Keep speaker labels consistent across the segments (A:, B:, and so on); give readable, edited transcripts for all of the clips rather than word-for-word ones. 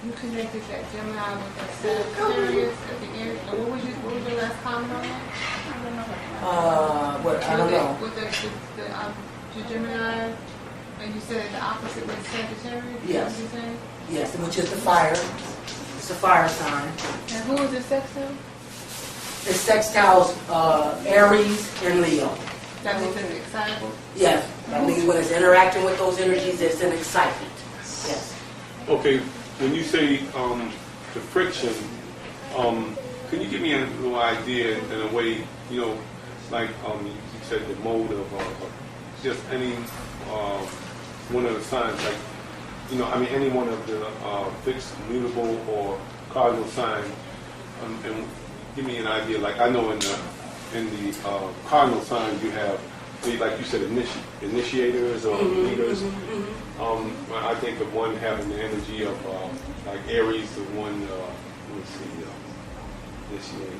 A: You connected that Gemini with that Sagittarius at the end. What was your last comment on that?
B: What? I don't know.
A: With the Gemini, and you said the opposite was Sagittarius?
B: Yes.
A: What you saying?
B: Yes, which is the fire. It's a fire sign.
A: And who is it sextile?
B: It sextiles Aries and Leo.
A: That means it's excitable?
B: Yes, that means when it's interacting with those energies, it's an excitement. Yes.
C: Okay, when you say the friction, can you give me a little idea in a way, you know, like you said the mode of just any one of the signs, like, you know, I mean any one of the fixed, mutable, or cardinal signs, and give me an idea. Like I know in the cardinal signs you have, like you said, initiators or leaders. I think of one having the energy of like Aries, the one, let me see, initiate.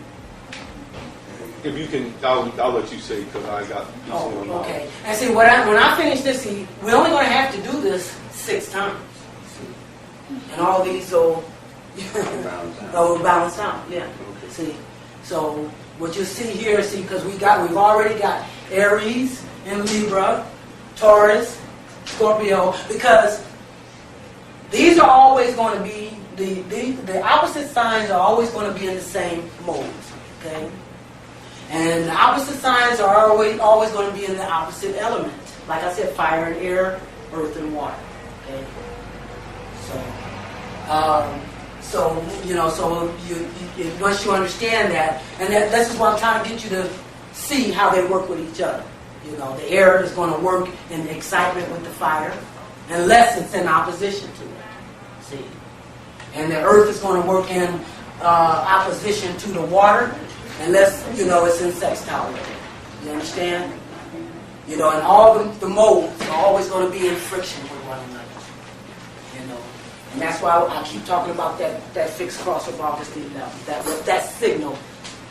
C: If you can, I'll let you say because I got.
B: Oh, okay. And see, when I finish this, see, we're only going to have to do this 6 times, and all these will balance out. Yeah. Okay. See, so what you see here, see, because we've already got Aries and Libra, Taurus, Scorpio, because these are always going to be the opposite signs are always going to be in the same modes. Okay. And the opposite signs are always going to be in the opposite element. Like I said, fire and air, earth and water. Okay. So once you understand that, and this is what I'm trying to get you to see how they work with each other. You know, the air is going to work in excitement with the fire, unless it's in opposition to it. See, and the earth is going to work in opposition to the water, unless, you know, it's in sextile with it. You understand? You know, and all the modes are always going to be in friction with one another. You know, and that's why I keep talking about that fixed cross of August the 11th, that signal,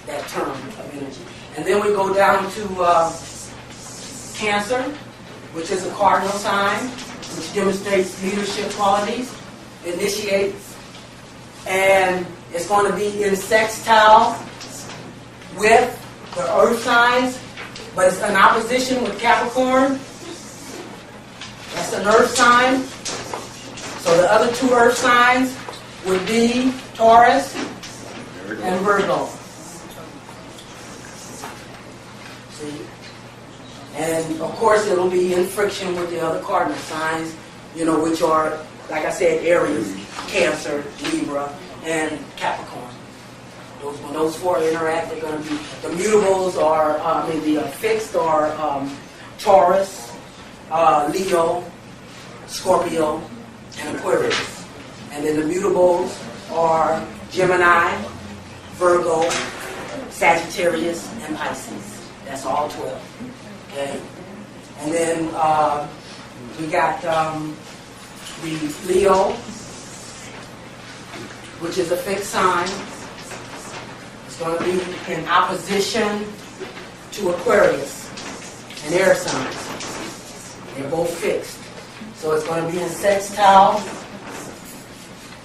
B: that term of energy. And then we go down to Cancer, which is a cardinal sign, which demonstrates leadership qualities, initiates, and it's going to be in sextile with the earth signs, but it's in opposition with Capricorn. That's an earth sign. So the other 2 earth signs would be Taurus and Virgo. See? And of course it'll be in friction with the other cardinal signs, you know, which are, like I said, Aries, Cancer, Libra, and Capricorn. When those 4 interact, they're going to be, the mutables are, the fixed are Taurus, Leo, Scorpio, and Aquarius. And then the mutables are Gemini, Virgo, Sagittarius, and Pisces. That's all 12. Okay? And then we got the Leo, which is a fixed sign. It's going to be in opposition to Aquarius, an air sign. They're both fixed. So it's going to be in sextile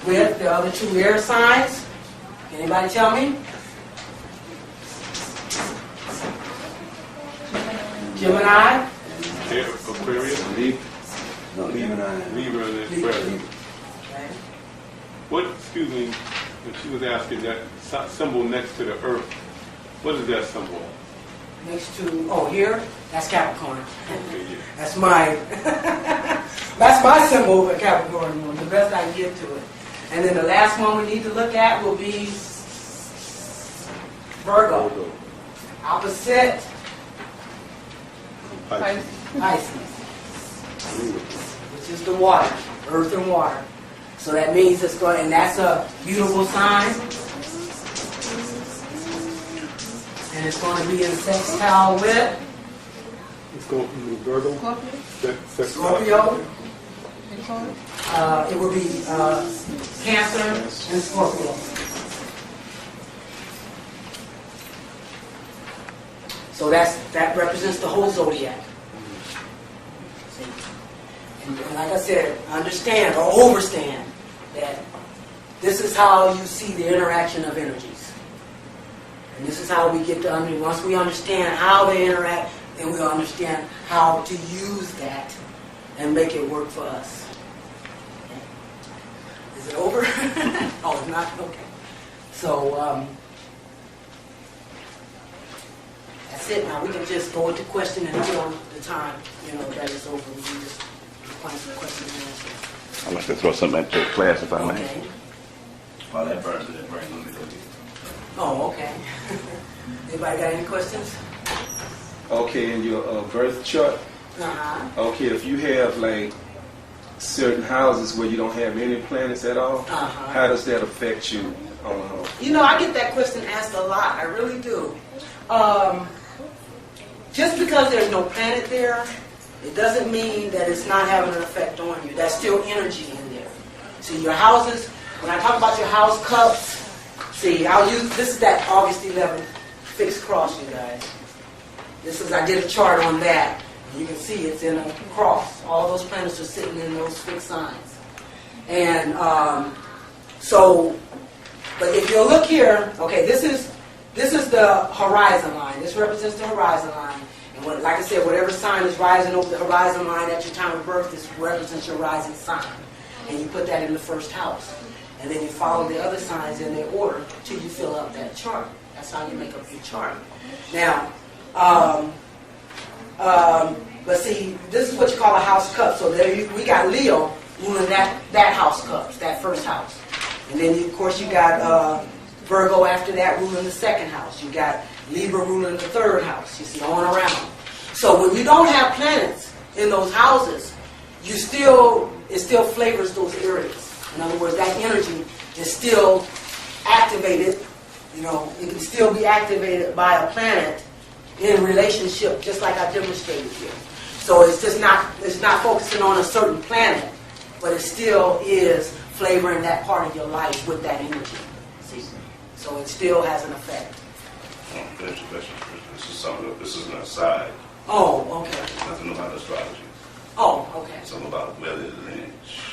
B: with the other 2 air signs. Anybody tell me? Gemini?
C: Aquarius? Libra and Aquarius.
B: Okay.
C: What, excuse me, when she was asking that symbol next to the earth, what is that symbol?
B: Next to, here, that's Capricorn.
C: Okay, yeah.
B: That's my symbol for Capricorn, the best I can get to it. And then the last one we need to look at will be Virgo. Opposite Pisces, which is the water, earth and water. So that means it's going, and that's a beautiful sign. And it's going to be in sextile with
C: It's going to be Virgo.
B: Scorpio. It will be Cancer and Scorpio. So that represents the whole zodiac. See? And like I said, understand or overstand that this is how you see the interaction of energies. And this is how we get to once we understand how they interact, then we'll understand how to use that and make it work for us. Is it over? Oh, it's not? Okay. So, that's it. Now we can just go into question until the time, that is over. We can just find some questions and answers.
D: I'd like to throw something into class if I may.
B: Okay.
D: While that person is bringing me.
B: Oh, okay. Anybody got any questions?
E: Okay, in your birth chart, okay, if you have like certain houses where you don't have any planets at all, how does that affect you on a whole?
B: I get that question asked a lot. I really do. Just because there's no planet there, it doesn't mean that it's not having an effect on you. There's still energy in there. See, your houses, when I talk about your house cups, see, this is that August 11th fixed cross, you guys. I did a chart on that. You can see it's in a cross. All those planets are sitting in those fixed signs. And but if you look here, okay, this is the horizon line. This represents the horizon line. And like I said, whatever sign is rising over the horizon line at your time of birth, this represents your rising sign. And you put that in the first house. And then you follow the other signs in their order till you fill out that chart. That's how you make up your chart. Now, but see, this is what you call a house cup. So we got Leo ruling that house cups, that first house. And then, of course, you got Virgo after that ruling the second house. You got Libra ruling the third house. You see, on around. So when you don't have planets in those houses, it still flavors those areas. In other words, that energy is still activated. It can still be activated by a planet in relationship, just like I demonstrated here. So it's not focusing on a certain planet, but it still is flavoring that part of your life with that energy. See? So it still has an effect.
D: This is an aside.
B: Oh, okay.
D: Nothing about astrology.
B: Oh, okay.
D: Something about weather lineage.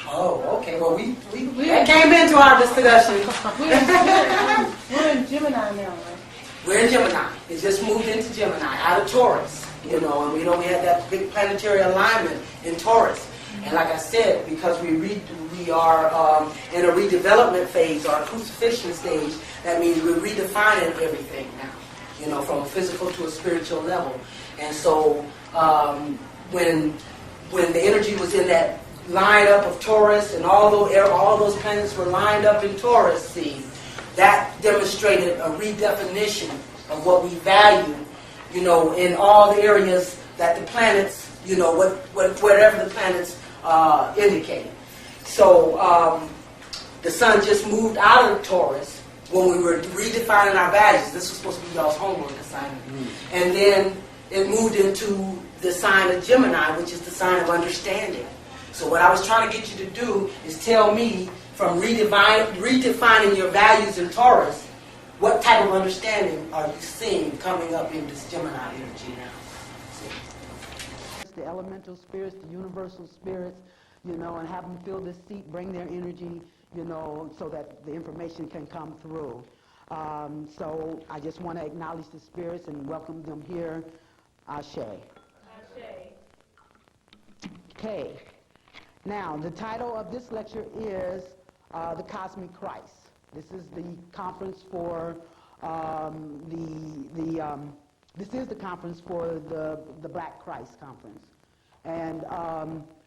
B: Oh, okay. Well, we came into our discussion.
A: We're in Gemini now, right?
B: We're in Gemini. It just moved into Gemini, out of Taurus. And we had that big planetary alignment in Taurus. And like I said, because we are in a redevelopment phase or a crucifixion stage, that means we're redefining everything now, from a physical to a spiritual level. And so when the energy was in that lineup of Taurus and all those planets were lined up in Taurus, see, that demonstrated a redefinition of what we value, in all the areas that the planets, whatever the planets indicate. So the sun just moved out of Taurus when we were redefining our values. This was supposed to be y'all's homework assignment. And then it moved into the sign of Gemini, which is the sign of understanding. So what I was trying to get you to do is tell me, from redefining your values in Taurus, what type of understanding are you seeing coming up in this Gemini energy now? The elemental spirits, the universal spirits, and have them fill this seat, bring their energy, so that the information can come through. So I just want to acknowledge the spirits and welcome them here. Ashe. Ashe. Okay. Now, the title of this lecture is The Cosmic Christ. This is the conference for this is the conference for the Black Christ Conference. And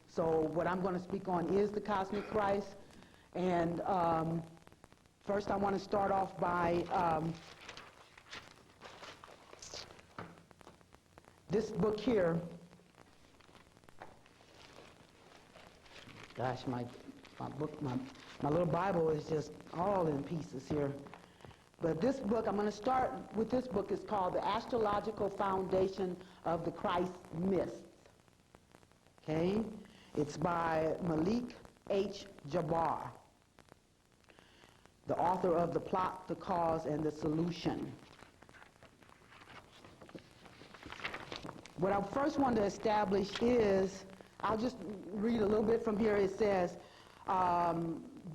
B: so what I'm going to speak on is the Cosmic Christ. And first I want to start off by this book here. Gosh, my little Bible is just all in pieces here. But this book, I'm going to start with this book. It's called The Astrological Foundation of the Christ Myth. Okay? It's by Malik H. Jabbar, the author of The Plot, the Cause, and the Solution. What I first want to establish is, I'll just read a little bit from here. It says,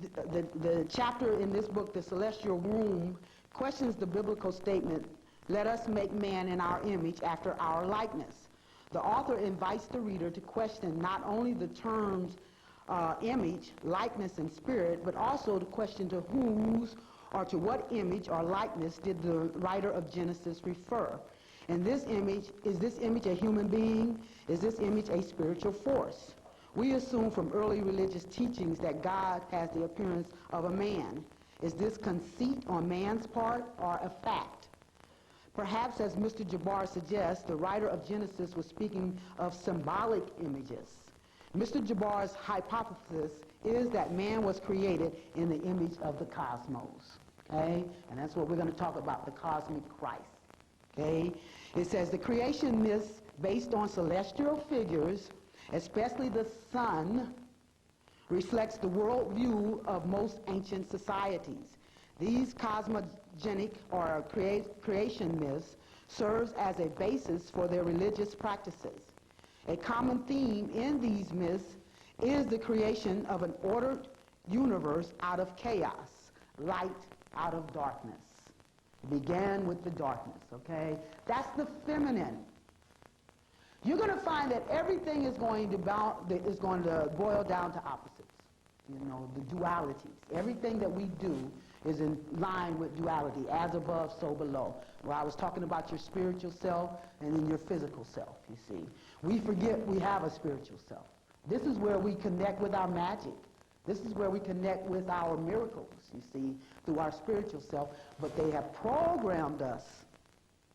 F: the chapter in this book, The Celestial Room, questions the biblical statement, "Let us make man in our image after our likeness." The author invites the reader to question not only the terms image, likeness, and spirit, but also to question to whose or to what image or likeness did the writer of Genesis refer. And this image, is this image a human being? Is this image a spiritual force? We assume from early religious teachings that God has the appearance of a man. Is this conceit on man's part or a fact? Perhaps, as Mr. Jabbar suggests, the writer of Genesis was speaking of symbolic images. Mr. Jabbar's hypothesis is that man was created in the image of the cosmos. Okay? And that's what we're going to talk about, the cosmic Christ. Okay? It says the creation myths based on celestial figures, especially the sun, reflects the worldview of most ancient societies. These cosmogenic or creation myths serves as a basis for their religious practices. A common theme in these myths is the creation of an ordered universe out of chaos, light out of darkness. It began with the darkness, okay? That's the feminine. You're going to find that everything is going to boil down to opposites. You know, the dualities. Everything that we do is in line with duality, as above, so below. Well, I was talking about your spiritual self and then your physical self, you see. We forget we have a spiritual self. This is where we connect with our magic. This is where we connect with our miracles, you see, through our spiritual self. But they have programmed us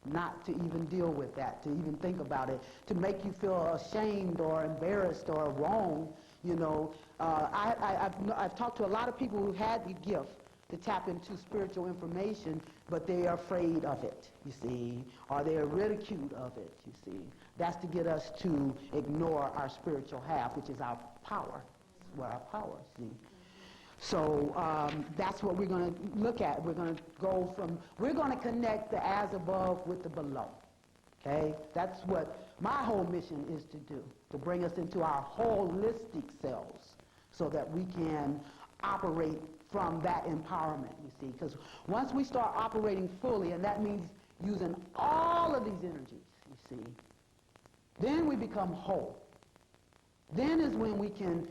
F: not to even deal with that, to even think about it, to make you feel ashamed or embarrassed or wrong. You know, I've talked to a lot of people who had the gift to tap into spiritual information, but they are afraid of it, you see, or they are ridiculed of it, you see. That's to get us to ignore our spiritual half, which is our power. It's where our power, see. So that's what we're going to look at. We're going to connect the as above with the below. Okay? That's what my whole mission is to do, to bring us into our holistic selves so that we can operate from that empowerment, you see. Because once we start operating fully, and that means using all of these energies, you see, then we become whole. Then is when we can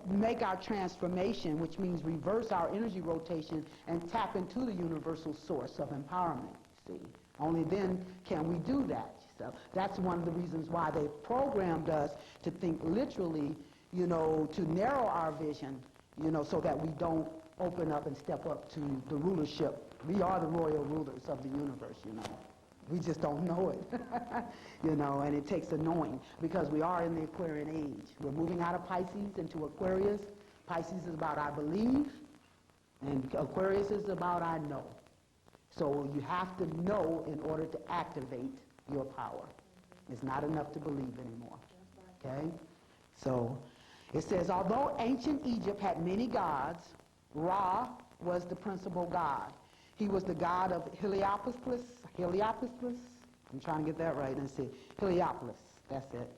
F: make our transformation, which means reverse our energy rotation and tap into the universal source of empowerment, you see. Only then can we do that. So that's one of the reasons why they programmed us to think literally, you know, to narrow our vision, you know, so that we don't open up and step up to the rulership. We are the royal rulers of the universe, you know. We just don't know it, you know, and it takes a knowing because we are in the Aquarian age. We're moving out of Pisces into Aquarius. Pisces is about I believe, and Aquarius is about I know. So you have to know in order to activate your power. It's not enough to believe anymore, okay? So it says, although ancient Egypt had many gods, Ra was the principal god. He was the god of Heliopolis. I'm trying to get that right. Let's see. Heliopolis, that's it.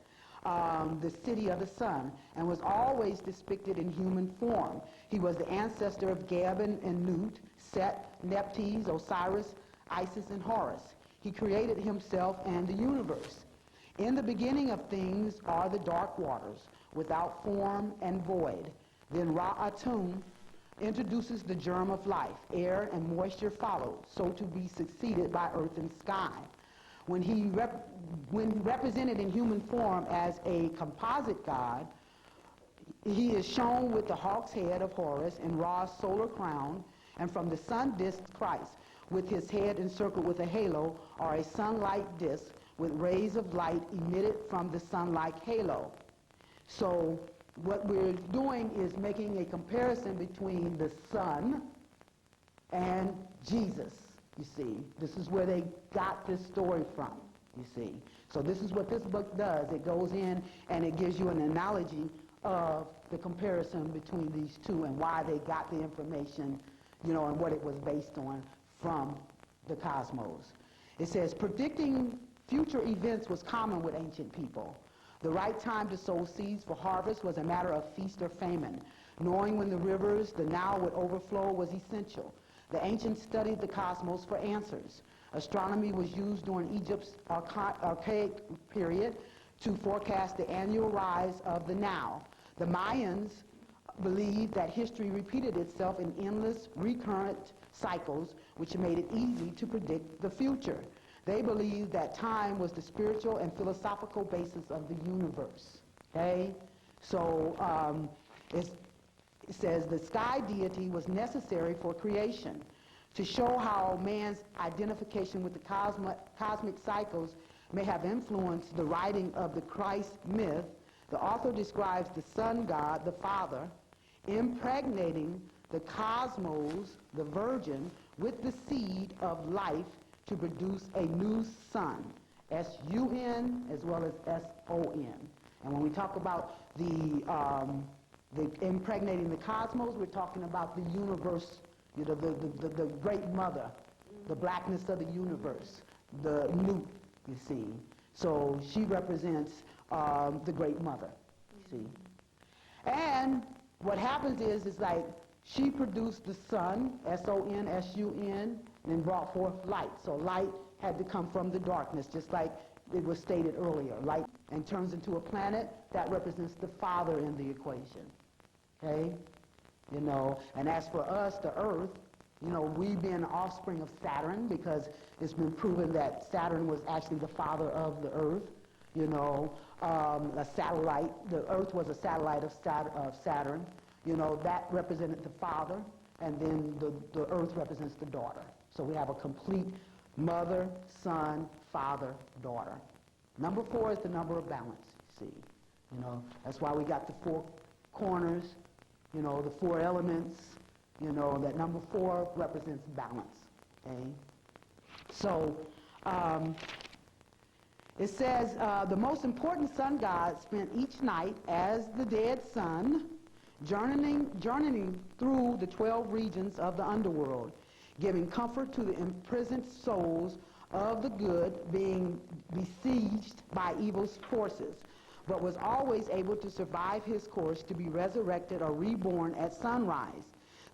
F: The city of the sun, and was always depicted in human form. He was the ancestor of Geb and Nut, Set, Nephthys, Osiris, Isis, and Horus. He created himself and the universe. In the beginning of things are the dark waters, without form and void. Then Ra-Atum introduces the germ of life. Air and moisture followed, so to be succeeded by earth and sky. When represented in human form as a composite god, he is shown with the hawk's head of Horus and Ra's solar crown, and from the sun disk Christ, with his head encircled with a halo or a sunlight disk with rays of light emitted from the sun-like halo. So what we're doing is making a comparison between the sun and Jesus, you see. This is where they got this story from, you see. So this is what this book does. It goes in and it gives you an analogy of the comparison between these two and why they got the information, you know, and what it was based on from the cosmos. It says, predicting future events was common with ancient people. The right time to sow seeds for harvest was a matter of feast or famine. Knowing when the rivers, the Nile, would overflow was essential. The ancients studied the cosmos for answers. Astronomy was used during Egypt's archaic period to forecast the annual rise of the Nile. The Mayans believed that history repeated itself in endless, recurrent cycles, which made it easy to predict the future. They believed that time was the spiritual and philosophical basis of the universe. Okay? So it says the sky deity was necessary for creation. To show how man's identification with the cosmic cycles may have influenced the writing of the Christ myth, the author describes the sun god, the Father, impregnating the cosmos, the virgin, with the seed of life to produce a new sun, S-U-N as well as S-O-N. And when we talk about the impregnating the cosmos, we're talking about the universe, you know, the great mother, the blackness of the universe, the Newt, you see. So she represents the great mother, you see. And what happens is like she produced the sun, S-O-N, S-U-N, and brought forth light. So light had to come from the darkness, just like it was stated earlier. Light and turns into a planet, that represents the Father in the equation. Okay? You know, and as for us, the earth, you know, we being the offspring of Saturn, because it's been proven that Saturn was actually the father of the earth. You know, a satellite, the earth was a satellite of Saturn. You know, that represented the father, and then the earth represents the daughter. So we have a complete mother, son, father, daughter. Number 4 is the number of balance, you see. You know, that's why we got the 4 corners, you know, the 4 elements, you know, that number 4 represents balance, okay? So, it says, the most important sun god spent each night as the dead sun, journeying through the 12 regions of the underworld, giving comfort to the imprisoned souls of the good being besieged by evil's forces, but was always able to survive his course to be resurrected or reborn at sunrise.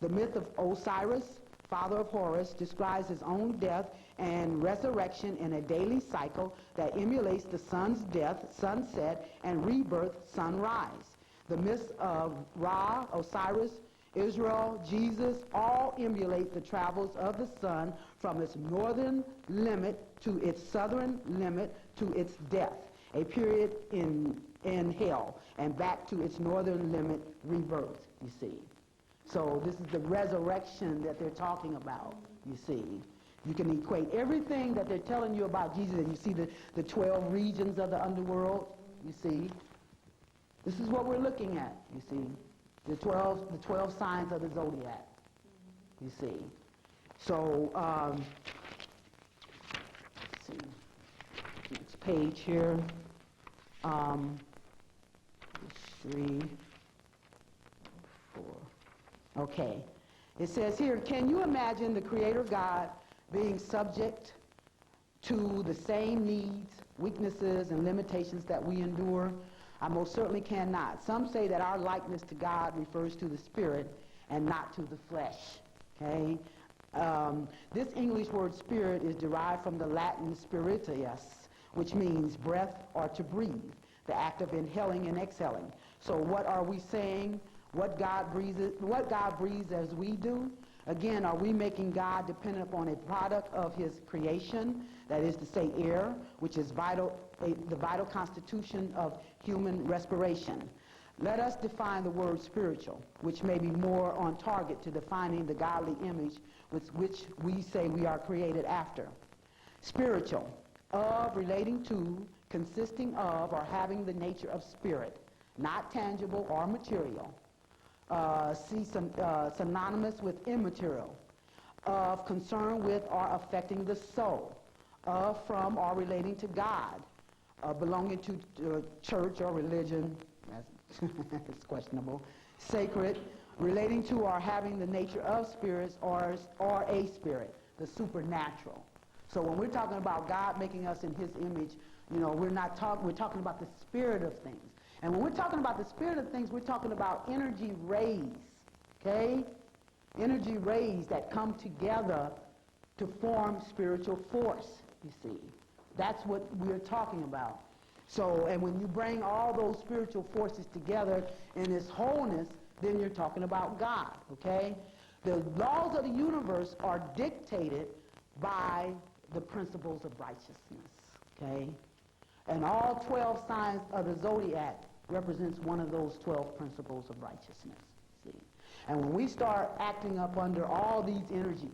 F: The myth of Osiris, father of Horus, describes his own death and resurrection in a daily cycle that emulates the sun's death, sunset, and rebirth, sunrise. The myths of Ra, Osiris, Israel, Jesus, all emulate the travels of the sun from its northern limit to its southern limit to its death, a period in hell, and back to its northern limit, rebirth, you see. So this is the resurrection that they're talking about, you see. You can equate everything that they're telling you about Jesus, and you see the 12 regions of the underworld, you see. This is what we're looking at, you see. The 12 signs of the zodiac, you see. So, let's see, next page here. 3, 4. Okay. It says here, can you imagine the Creator God being subject to the same needs, weaknesses, and limitations that we endure? I most certainly cannot. Some say that our likeness to God refers to the spirit and not to the flesh. Okay? This English word spirit is derived from the Latin spiritus, which means breath or to breathe, the act of inhaling and exhaling. So what are we saying? What God breathes as we do? Again, are we making God dependent upon a product of his creation, that is to say air, which is the vital constitution of human respiration? Let us define the word spiritual, which may be more on target to defining the godly image with which we say we are created after. Spiritual, of, relating to, consisting of, or having the nature of spirit, not tangible or material. Synonymous with immaterial, of concern with or affecting the soul, of, from, or relating to God, belonging to church or religion, it's questionable, sacred, relating to or having the nature of spirits or a spirit, the supernatural. So when we're talking about God making us in his image, you know, we're talking about the spirit of things. And when we're talking about the spirit of things, we're talking about energy rays, okay? Energy rays that come together to form spiritual force, you see. That's what we're talking about. So, and when you bring all those spiritual forces together in this wholeness, then you're talking about God, okay? The laws of the universe are dictated by the principles of righteousness, okay? And all 12 signs of the zodiac represents one of those 12 principles of righteousness, see? And when we start acting up under all these energies,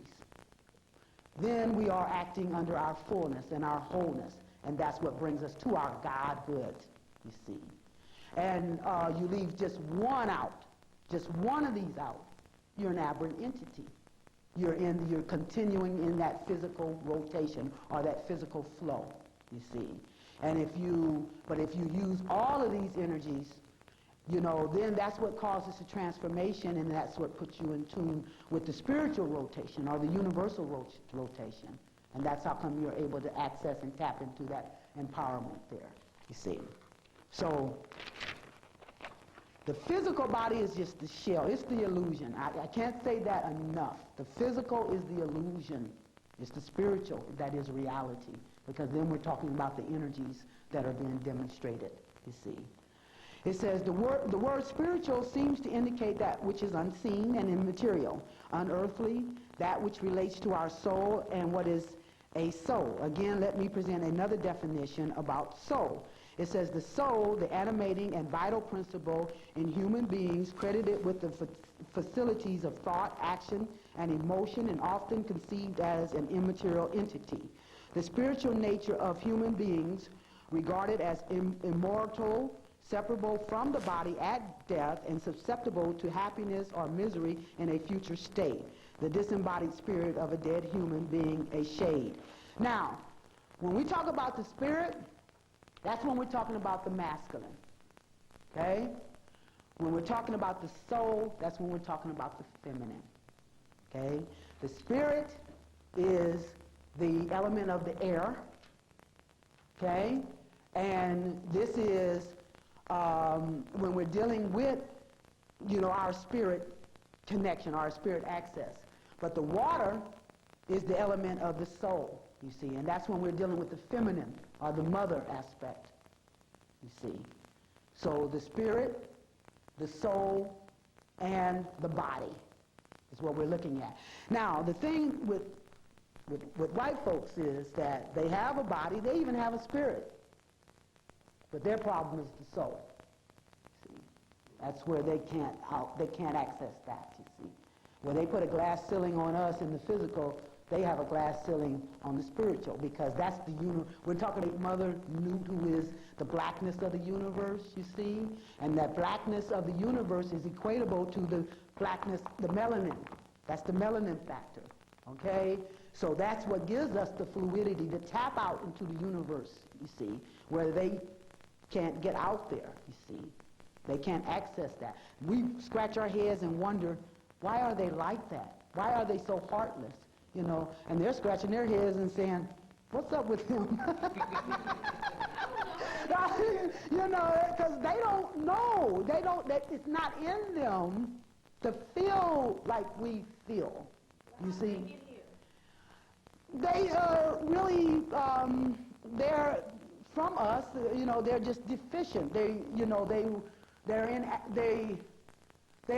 F: then we are acting under our fullness and our wholeness, and that's what brings us to our Godhood, you see. And you leave just one out, just one of these out, you're an aberrant entity. You're continuing in that physical rotation or that physical flow, you see. And if you use all of these energies, you know, then that's what causes a transformation, and that's what puts you in tune with the spiritual rotation or the universal rotation. And that's how come you're able to access and tap into that empowerment there, you see. So the physical body is just the shell. It's the illusion. I can't say that enough. The physical is the illusion. It's the spiritual that is reality, because then we're talking about the energies that are being demonstrated, you see. It says the word spiritual seems to indicate that which is unseen and immaterial, unearthly, that which relates to our soul and what is a soul. Again, let me present another definition about soul. It says the soul, the animating and vital principle in human beings, credited with the facilities of thought, action, and emotion, and often conceived as an immaterial entity. The spiritual nature of human beings, regarded as immortal, separable from the body at death, and susceptible to happiness or misery in a future state. The disembodied spirit of a dead human being a shade. Now, when we talk about the spirit, that's when we're talking about the masculine, okay? When we're talking about the soul, that's when we're talking about the feminine, okay? The spirit is the element of the air, okay? And this is when we're dealing with, you know, our spirit connection, our spirit access. But the water is the element of the soul, you see, and that's when we're dealing with the feminine or the mother aspect, you see. So the spirit, the soul, and the body is what we're looking at. Now, the thing with white folks is that they have a body, they even have a spirit, but their problem is the soul. See, that's where they can't access that, you see. When they put a glass ceiling on us in the physical, they have a glass ceiling on the spiritual, because that's the we're talking about Mother Newt, who is the blackness of the universe, you see, and that blackness of the universe is equatable to the blackness, the melanin. That's the melanin factor, okay? So that's what gives us the fluidity to tap out into the universe, you see, where they can't get out there, you see. They can't access that. We scratch our heads and wonder, why are they like that? Why are they so heartless? You know, and they're scratching their heads and saying, what's up with him? You know, because they don't know. It's not in them to feel like we feel. You see? They really, they're from us, you know, they're just deficient. They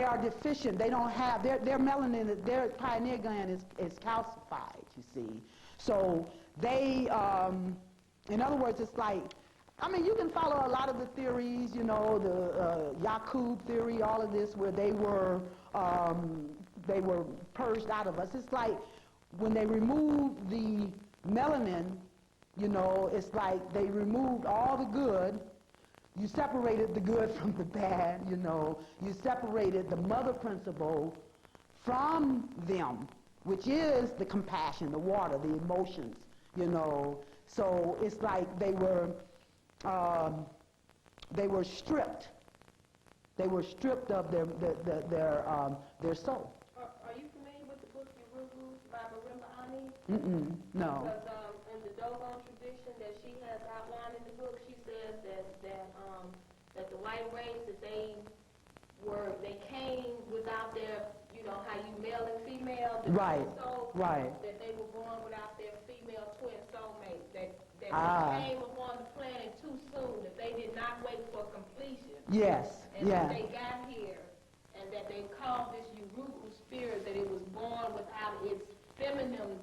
F: are deficient. They don't have, their melanin, their pineal gland is calcified, you see. So they, in other words, it's like, I mean, you can follow a lot of the theories, you know, the Yakub theory, all of this, where they were purged out of us. It's like when they removed the melanin, you know, it's like they removed all the good. You separated the good from the bad, you know. You separated the mother principle from them, which is the compassion, the water, the emotions, you know. So it's like they were stripped. They were stripped of their soul.
A: Are you familiar with the book Urugu by Myrah Ani?
F: No.
A: Because in the Dogon tradition that she has outlined in the book, she says that
G: that the white race, that they came without their, you know, how you male and female, the
F: Right,
G: twin soul,
F: right.
G: that they were born without their female twin soulmate, that they came upon the planet too soon, that they did not wait for completion.
F: Yes,
G: and
F: yeah.
G: that they got here, and that they called this Uruku spirit, that it was born without its feminine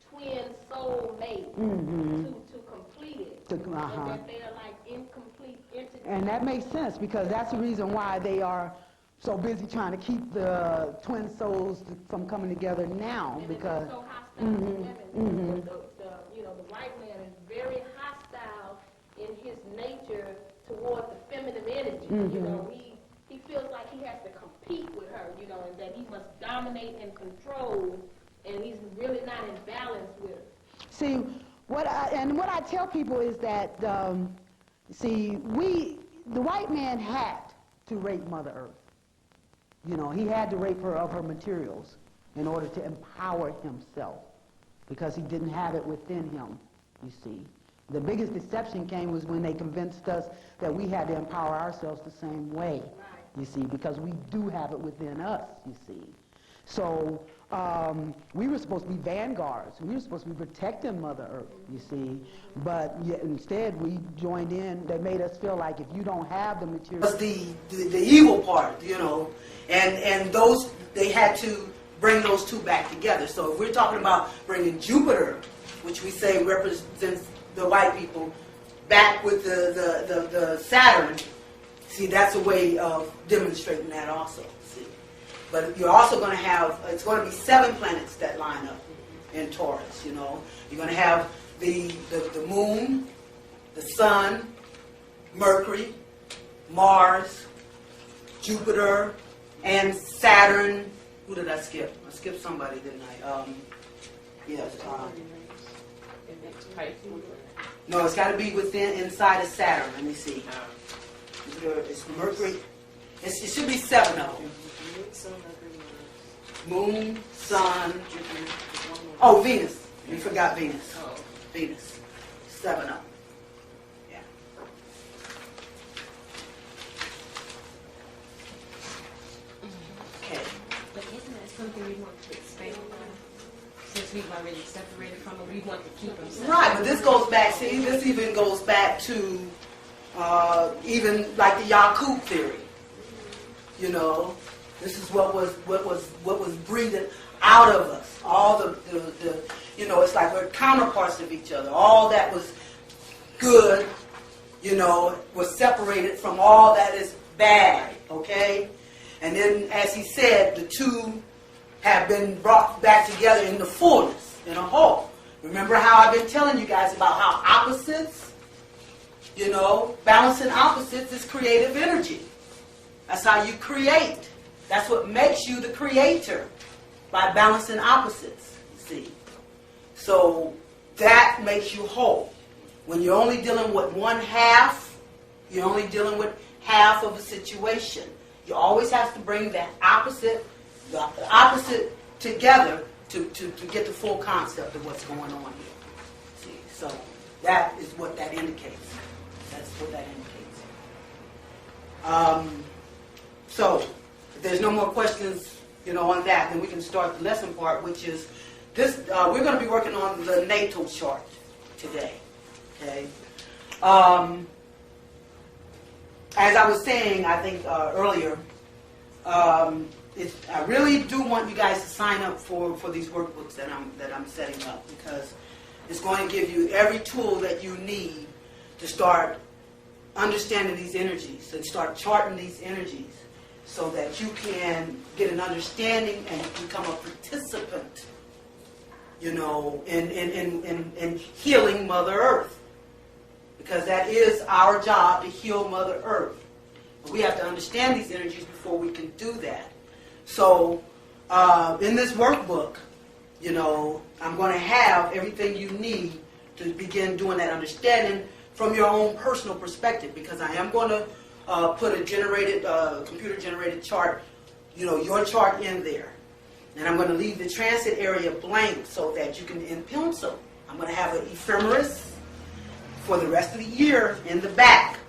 G: twin soul mate to complete it, and that they are like incomplete entities.
F: And that makes sense, because that's the reason why they are so busy trying to keep the twin souls from coming together now,
G: and
F: because
G: it's so hostile to women. The white man is very hostile in his nature toward the feminine energy. You know, he feels like he has to compete with her, you know, and that he must dominate and control, and he's really not in balance with her.
F: see, what I tell people is that, the white man had to rape Mother Earth. You know, he had to rape her of her materials in order to empower himself, because he didn't have it within him, you see. The biggest deception came was when they convinced us that we had to empower ourselves the same way, you see, because we do have it within us, you see. So we were supposed to be vanguards. We were supposed to be protecting Mother Earth, you see. But yet instead we joined in. They made us feel like if you don't have the material...
B: Was the evil part, you know, and those, they had to bring those two back together. So if we're talking about bringing Jupiter, which we say represents the white people, back with the Saturn, see, that's a way of demonstrating that also, see. But you're also going to have, it's going to be 7 planets that line up in Taurus, you know. You're going to have the moon, the sun, Mercury, Mars, Jupiter, and Saturn. Who did I skip? I skipped somebody, didn't I? Yes. No, it's got to be inside of Saturn. Let me see. It's Mercury. It should be 7 of them. Moon, sun. Oh, Venus. We forgot Venus. Venus. 7 of them. Yeah. Okay.
A: But isn't that something we want to expand on? Since we've already separated from them, we want to keep them separate.
B: Right, but this goes back, see, this even goes back to even like the Yakub theory. You know, this is what was breathed out of us. All the you know, it's like we're counterparts of each other. All that was good, you know, was separated from all that is bad, okay? And then, as he said, the two have been brought back together in the fullness, in a whole. Remember how I've been telling you guys about how opposites, you know, balancing opposites is creative energy. That's how you create. That's what makes you the creator, by balancing opposites, see. So that makes you whole. When you're only dealing with one half, you're only dealing with half of a situation. You always have to bring the opposite together to get the full concept of what's going on here. See, so that is what that indicates. That's what that indicates. So if there's no more questions, you know, on that, then we can start the lesson part, which is this. We're going to be working on the natal chart today. Okay. As I was saying, I think earlier, I really do want you guys to sign up for these workbooks that I'm setting up, because it's going to give you every tool that you need to start understanding these energies and start charting these energies, so that you can get an understanding and become a participant, you know, in healing Mother Earth. Because that is our job, to heal Mother Earth. But we have to understand these energies before we can do that. So in this workbook, you know, I'm going to have everything you need to begin doing that understanding from your own personal perspective, because I am going to put a computer-generated chart, you know, your chart in there. And I'm going to leave the transit area blank so that you can, in pencil, I'm going to have an ephemeris for the rest of the year in the back,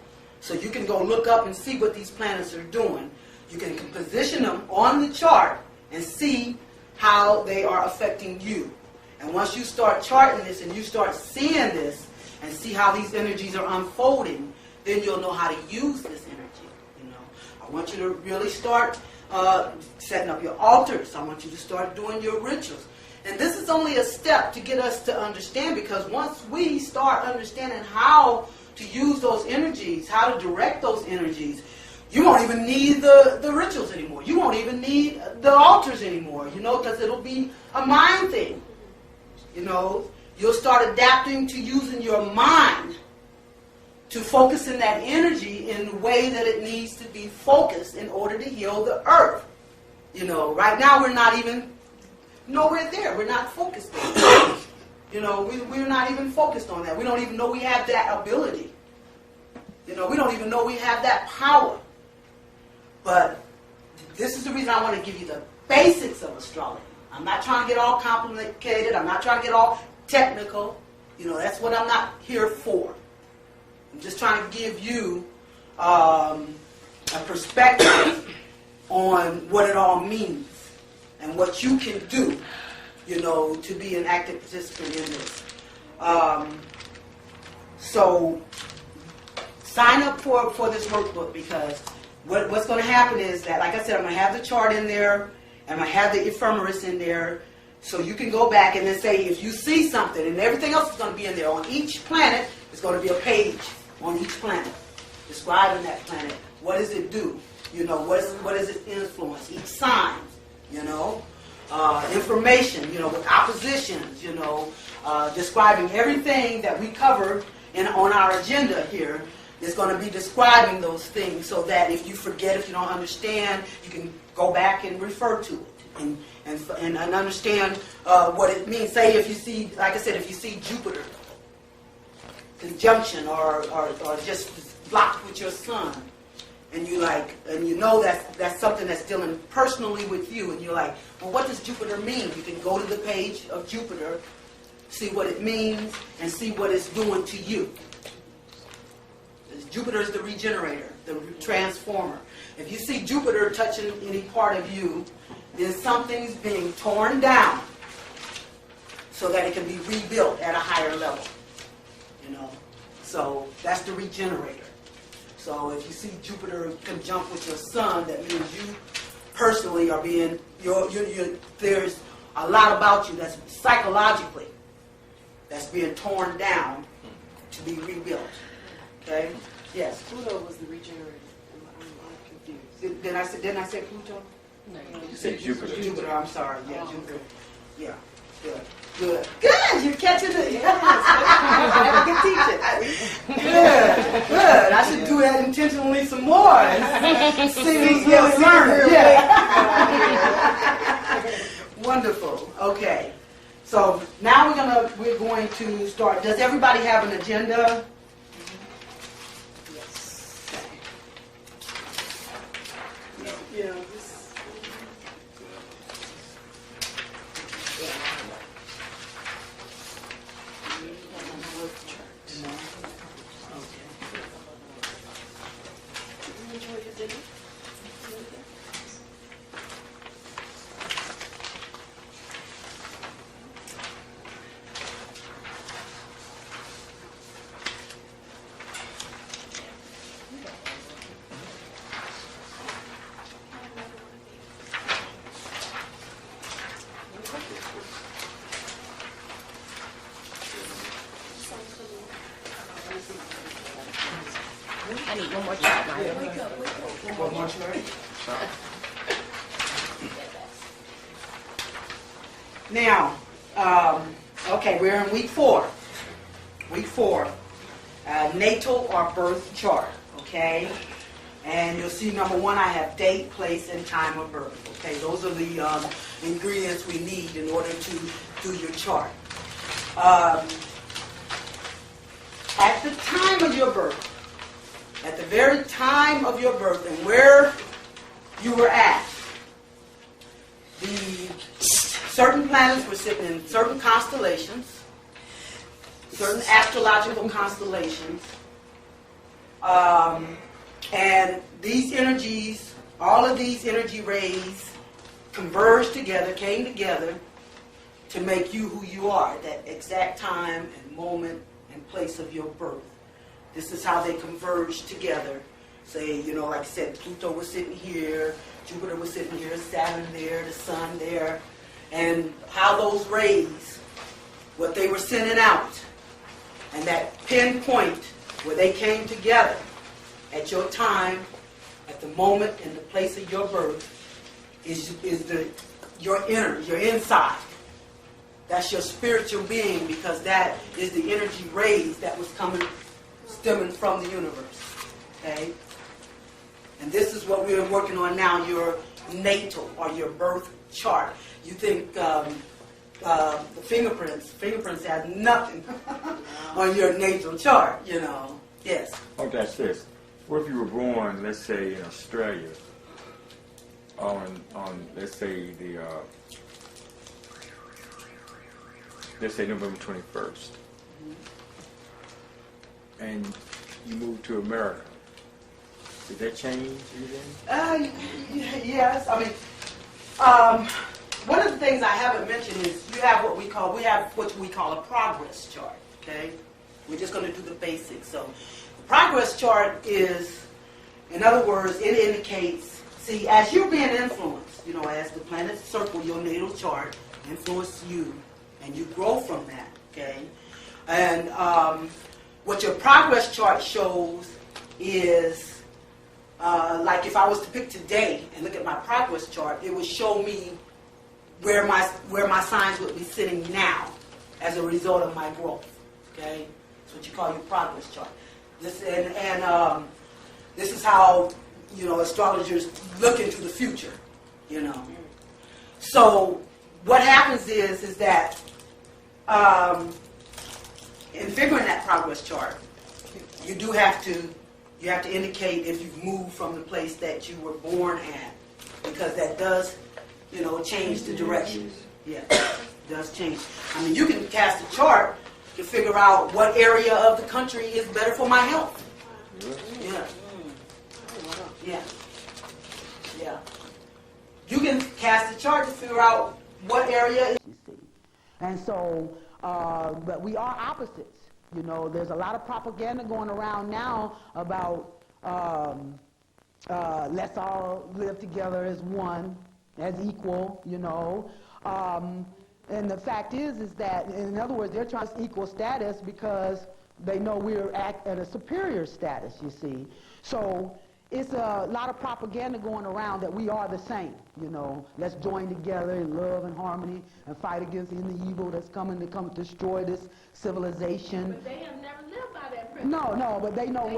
B: So you can go look up and see what these planets are doing. You can position them on the chart and see how they are affecting you. And once you start charting this and you start seeing this and see how these energies are unfolding, then you'll know how to use this energy. You know, I want you to really start setting up your altars. I want you to start doing your rituals. And this is only a step to get us to understand, because once we start understanding how to use those energies, how to direct those energies, you won't even need the rituals anymore. You won't even need the altars anymore, you know, because it'll be a mind thing. You know, you'll start adapting to using your mind to focus in that energy in the way that it needs to be focused in order to heal the earth. You know, right now we're not even nowhere there. We're not focused there. You know, we're not even focused on that. We don't even know we have that ability. You know, we don't even know we have that power. But this is the reason I want to give you the basics of astrology. I'm not trying to get all complicated. I'm not trying to get all technical. You know, that's what I'm not here for. I'm just trying to give you a perspective on what it all means and what you can do, you know, to be an active participant in this. So sign up for this workbook, because what's going to happen is that, like I said, I'm going to have the chart in there, and I'm going to have the ephemeris in there, so you can go back and then say if you see something, and everything else is going to be in there. On each planet, there's going to be a page on each planet describing that planet. What does it do? You know, what does it influence? Each sign, you know, information, you know, with oppositions, you know, describing everything that we covered on our agenda here. Is going to be describing those things, so that if you forget, if you don't understand, you can go back and refer to it and understand what it means. Say if you see, like I said, if you see Jupiter conjunction or just blocked with your sun, and you know that's something that's dealing personally with you, and you're like, well, what does Jupiter mean? You can go to the page of Jupiter, see what it means, and see what it's doing to you. Jupiter is the regenerator, the transformer. If you see Jupiter touching any part of you, then something's being torn down so that it can be rebuilt at a higher level. You know, so that's the regenerator. So if you see Jupiter conjunct with your sun, that means you personally are being, there's a lot about you that's psychologically that's being torn down to be rebuilt. Okay? Yes.
A: Pluto was the regenerator. I'm confused.
B: Didn't I say Pluto?
A: No,
E: You said Jupiter.
B: Jupiter, I'm sorry. Yeah, Jupiter. Yeah. Good. Good. You're catching it. Yes. I can teach it. Good. I should do that intentionally some more. See these skills learning. Yeah. Wonderful. Okay. So now we're going to start. Does everybody have an agenda?
A: Yeah. I need one more chart, Maya.
B: One more chart. Now, okay, we're in week 4. Week 4, natal or birth chart, okay? And you'll see number 1, I have date, place, and time of birth. Okay, those are the ingredients we need in order to do your chart. At the time of your birth, at the very time of your birth and where you were at, the certain planets were sitting in certain constellations, certain astrological constellations, And these energies, all of these energy rays converged together, came together to make you who you are at that exact time and moment and place of your birth. This is how they converged together. Say, you know, like I said, Pluto was sitting here, Jupiter was sitting here, Saturn there, the Sun there, and how those rays, what they were sending out, and that pinpoint where they came together at your time, at the moment and the place of your birth, is your inner, your inside. That's your spiritual being, because that is the energy rays that was stemming from the universe. Okay? And this is what we're working on now, your natal or your birth chart. You think the fingerprints have nothing on your natal chart, you know. Yes.
H: Oh, that's this. What if you were born, let's say, in Australia, on let's say let's say November 21st, and you moved to America? Did that change anything?
B: Yes. I mean, one of the things I haven't mentioned is we have what we call a progress chart. Okay, we're just going to do the basics. So, the progress chart is, in other words, it indicates. See, as you're being influenced, you know, as the planets circle your natal chart, influence you, and you grow from that. Okay, and what your progress chart shows is. Like if I was to pick today and look at my progress chart, it would show me where my signs would be sitting now as a result of my growth. Okay, that's what you call your progress chart. This and this is how, you know, astrologers look into the future. You know, so what happens is that in figuring that progress chart, you do have to. You have to indicate if you've moved from the place that you were born at, because that does, you know, change the direction. Yeah, it does change. I mean, you can cast a chart to figure out what area of the country is better for my health. Yeah. Yeah. Yeah. You can cast a chart to figure out what area is.
F: And so, but we are opposites. You know, there's a lot of propaganda going around now about let's all live together as one, as equal, you know. And the fact is that, in other words, they're trying to equal status because they know we're at a superior status, you see. So it's a lot of propaganda going around that we are the same, you know. Let's join together in love and harmony and fight against any evil that's coming to destroy this civilization.
G: But they have never lived by that principle.
F: No, but they know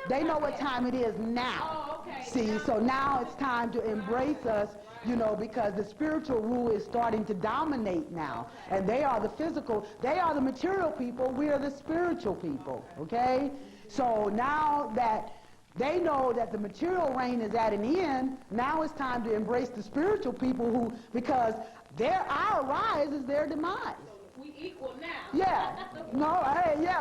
G: They know
F: what time it is now.
G: Oh, okay.
F: See, so now it's time to embrace us, you know, because the spiritual rule is starting to dominate now. And they are the physical, they are the material people, we are the spiritual people, okay? So now that they know that the material reign is at an end, now it's time to embrace the spiritual people who, because our rise is their demise.
G: We equal now.
F: Yeah. No,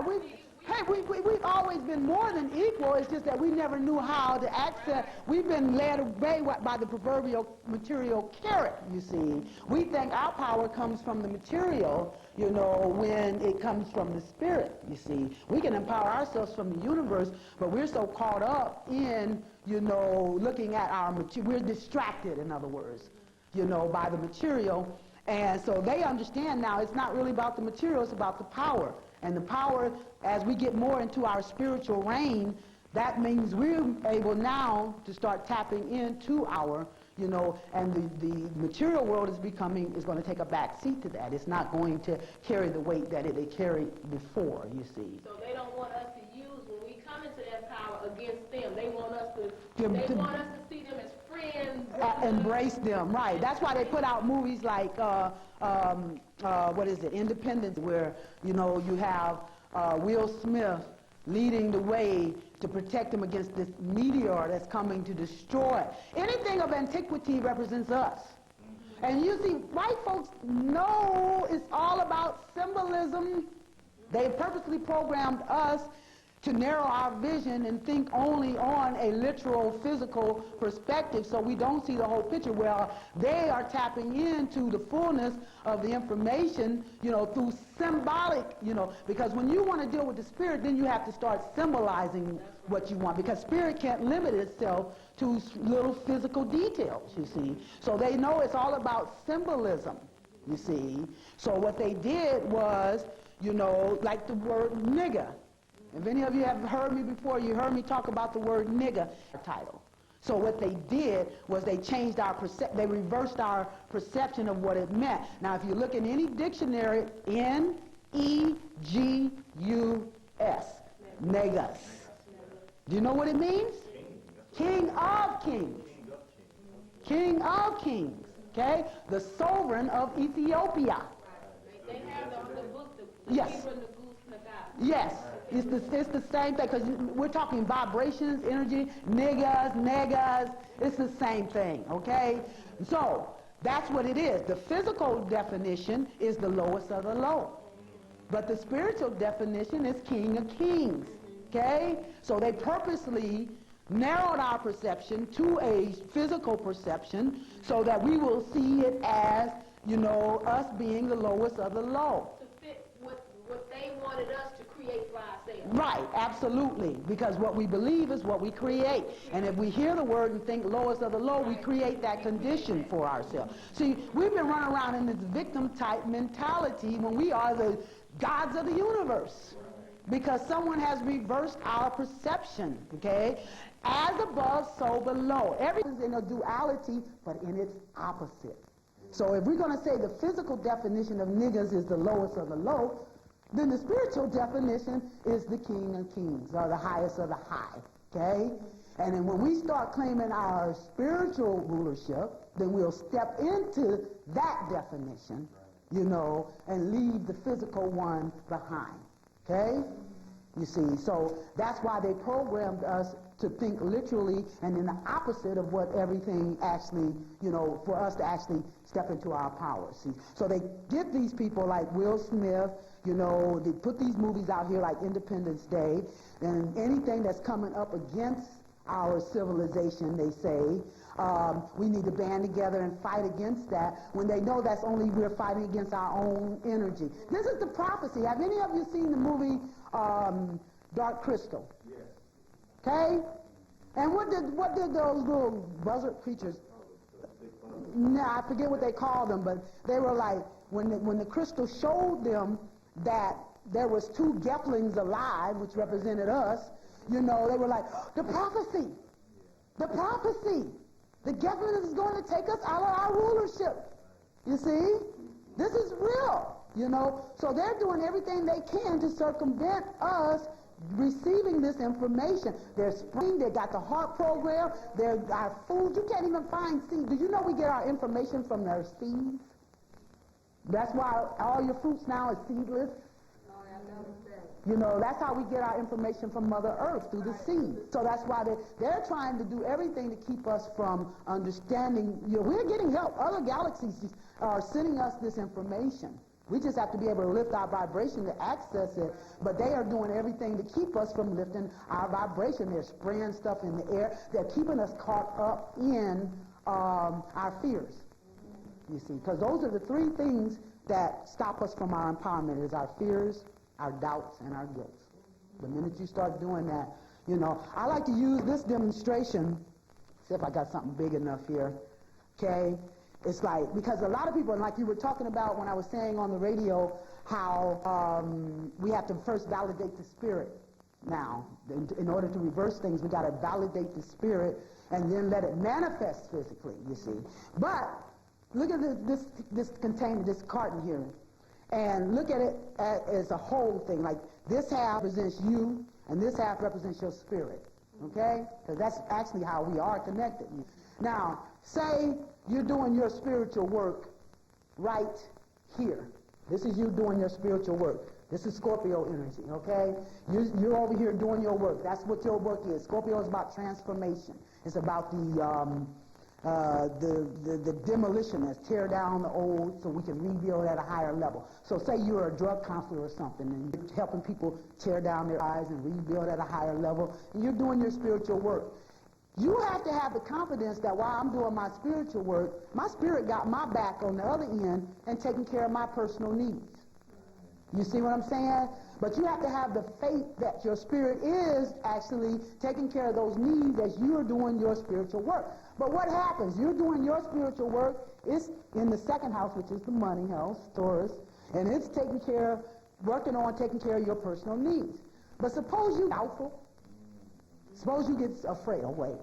F: we've always been more than equal. It's just that we never knew how to access. We've been led away by the proverbial material carrot, you see. We think our power comes from the material, you know, when it comes from the spirit, you see. We can empower ourselves from the universe, but we're so caught up in, you know, looking at our material. We're distracted, in other words, you know, by the material. And so they understand now it's not really about the material, it's about the power. And the power, as we get more into our spiritual reign, that means we're able now to start tapping into our, you know, and the material world is going to take a back seat to that. It's not going to carry the weight that it carried before, you see.
G: So they don't want us to use, when we come into that power, against them. They want us to see them as friends.
F: Embrace them, right. That's why they put out movies like, what is it, Independence, where, you know, you have Will Smith leading the way to protect them against this meteor that's coming to destroy. Anything of antiquity represents us. And you see, white folks know it's all about symbolism. They purposely programmed us to narrow our vision and think only on a literal physical perspective so we don't see the whole picture, where they are tapping into the fullness of the information, through symbolic, because when you want to deal with the spirit, then you have to start symbolizing what you want, because spirit can't limit itself to little physical details, you see. So they know it's all about symbolism, you see. So what they did was, like the word nigger. If any of you have heard me before, you heard me talk about the word nigger title. So what they did was they changed they reversed our perception of what it meant. Now if you look in any dictionary, N-E-G-U-S, negus. Do you know what it means? King of kings. King of kings. Okay? The sovereign of Ethiopia.
G: They have on the book the
F: Yes. Yes, it's the same thing, because we're talking vibrations, energy, negas, it's the same thing, okay? So, that's what it is. The physical definition is the lowest of the low. But the spiritual definition is King of Kings, okay? So they purposely narrowed our perception to a physical perception so that we will see it as, us being the lowest of the low.
G: To fit what they wanted us to create for ourselves.
F: Right, absolutely. Because what we believe is what we create. And if we hear the word and think lowest of the low, we create that condition for ourselves. See, we've been running around in this victim-type mentality when we are the gods of the universe. Because someone has reversed our perception, okay? As above, so below. Everything's in a duality, but in its opposite. So if we're going to say the physical definition of niggas is the lowest of the low, then the spiritual definition is the King of Kings, or the highest of the high, okay? And then when we start claiming our spiritual rulership, then we'll step into that definition, and leave the physical one behind, okay? You see, so that's why they programmed us to think literally and in the opposite of what everything actually, for us to actually step into our power. See, so they get these people like Will Smith, they put these movies out here like Independence Day, and anything that's coming up against our civilization, they say, we need to band together and fight against that, when they know that's only we're fighting against our own energy. This is the prophecy. Have any of you seen the movie Dark Crystal? Yes. Okay? And what did those little buzzard creatures, I forget what they called them, but they were like, when the crystal showed them that there was two Geflings alive, which represented us, they were like, the prophecy, the prophecy. The Geflings is going to take us out of our rulership. You see? This is real, So they're doing everything they can to circumvent us receiving this information. They're spraying, they got the heart program, our food. You can't even find seeds. Do you know we get our information from their seeds? That's why all your fruits now is seedless. That's how we get our information from Mother Earth, through the seed. So that's why they're trying to do everything to keep us from understanding. We're getting help. Other galaxies are sending us this information. We just have to be able to lift our vibration to access it. But they are doing everything to keep us from lifting our vibration. They're spraying stuff in the air. They're keeping us caught up in our fears. You see, because those are the three things that stop us from our empowerment, is our fears, our doubts, and our guilt. The minute you start doing that, I like to use this demonstration. See if I got something big enough here. Okay? It's like, because a lot of people, and like you were talking about when I was saying on the radio, how we have to first validate the spirit now. In order to reverse things, we got to validate the spirit and then let it manifest physically, you see. But look at this container, this carton here. And look at it as a whole thing. Like, this half represents you, and this half represents your spirit. Okay? Because that's actually how we are connected. Now, say you're doing your spiritual work right here. This is you doing your spiritual work. This is Scorpio energy, okay? You're over here doing your work. That's what your work is. Scorpio is about transformation. It's about the the demolitionists, tear down the old so we can rebuild at a higher level. So say you're a drug counselor or something, and you're helping people tear down their lives and rebuild at a higher level, and you're doing your spiritual work. You have to have the confidence that while I'm doing my spiritual work, my spirit got my back on the other end and taking care of my personal needs. You see what I'm saying? But you have to have the faith that your spirit is actually taking care of those needs as you're doing your spiritual work. But what happens? You're doing your spiritual work. It's in the second house, which is the money house, Taurus, and it's taking care, working on taking care of your personal needs. But suppose you're doubtful. Suppose you get afraid. Oh, wait,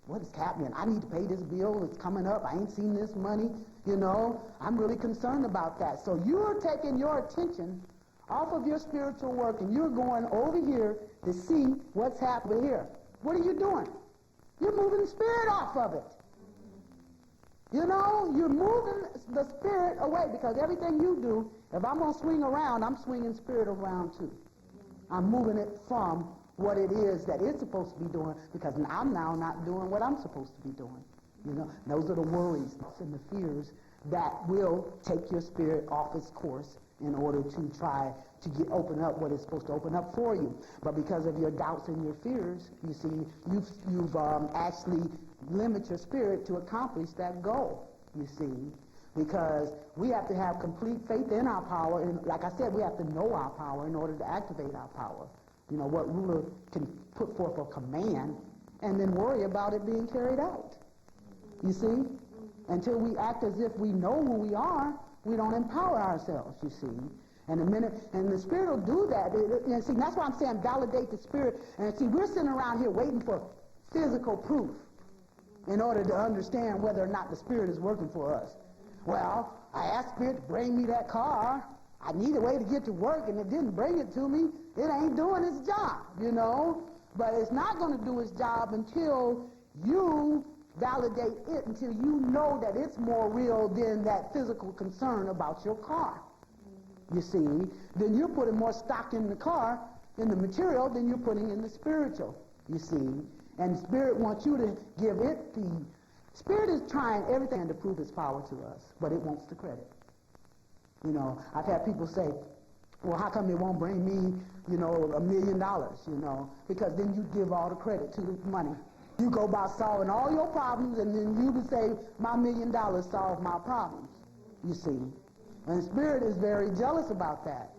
F: what is happening? I need to pay this bill. It's coming up. I ain't seen this money. You know, I'm really concerned about that. So you're taking your attention off of your spiritual work, and you're going over here to see what's happening here. What are you doing? You're moving the spirit off of it. You know, you're moving the spirit away, because everything you do, if I'm going to swing around, I'm swinging spirit around too. I'm moving it from what it is that it's supposed to be doing, because I'm now not doing what I'm supposed to be doing. You know, those are the worries and the fears that will take your spirit off its course in order to try to open up what it's supposed to open up for you. But because of your doubts and your fears, you see, you've actually limited your spirit to accomplish that goal, you see. Because we have to have complete faith in our power, and like I said, we have to know our power in order to activate our power. You know, what ruler can put forth a command and then worry about it being carried out? You see? Until we act as if we know who we are, we don't empower ourselves, you see. And the Spirit will do that. And see, that's why I'm saying validate the Spirit. And see, we're sitting around here waiting for physical proof in order to understand whether or not the Spirit is working for us. Well, I asked Spirit to bring me that car. I need a way to get to work, and it didn't bring it to me. It ain't doing its job, you know. But it's not going to do its job until you validate it, until you know that it's more real than that physical concern about your car. You see, then you're putting more stock in the car, in the material, than you're putting in the spiritual, you see. And Spirit wants you to give it the... Spirit is trying everything to prove its power to us, but it wants the credit. You know, I've had people say, well, how come it won't bring me, you know, $1 million, you know? Because then you give all the credit to the money. You go by solving all your problems, and then you can say, my $1 million solved my problems, you see. And Spirit is very jealous about that.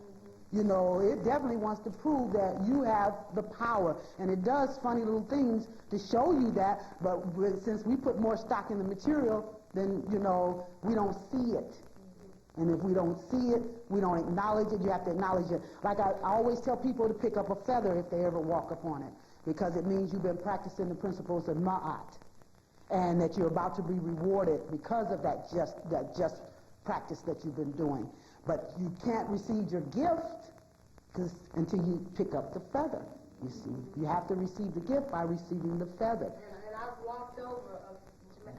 F: You know, it definitely wants to prove that you have the power. And it does funny little things to show you that, but since we put more stock in the material, then, you know, we don't see it. And if we don't see it, we don't acknowledge it. You have to acknowledge it. Like I always tell people to pick up a feather if they ever walk upon it, because it means you've been practicing the principles of Ma'at, and that you're about to be rewarded because of that just practice that you've been doing. But you can't receive your gift until you pick up the feather, you see. You have to receive the gift by receiving the feather.
G: And I've walked over,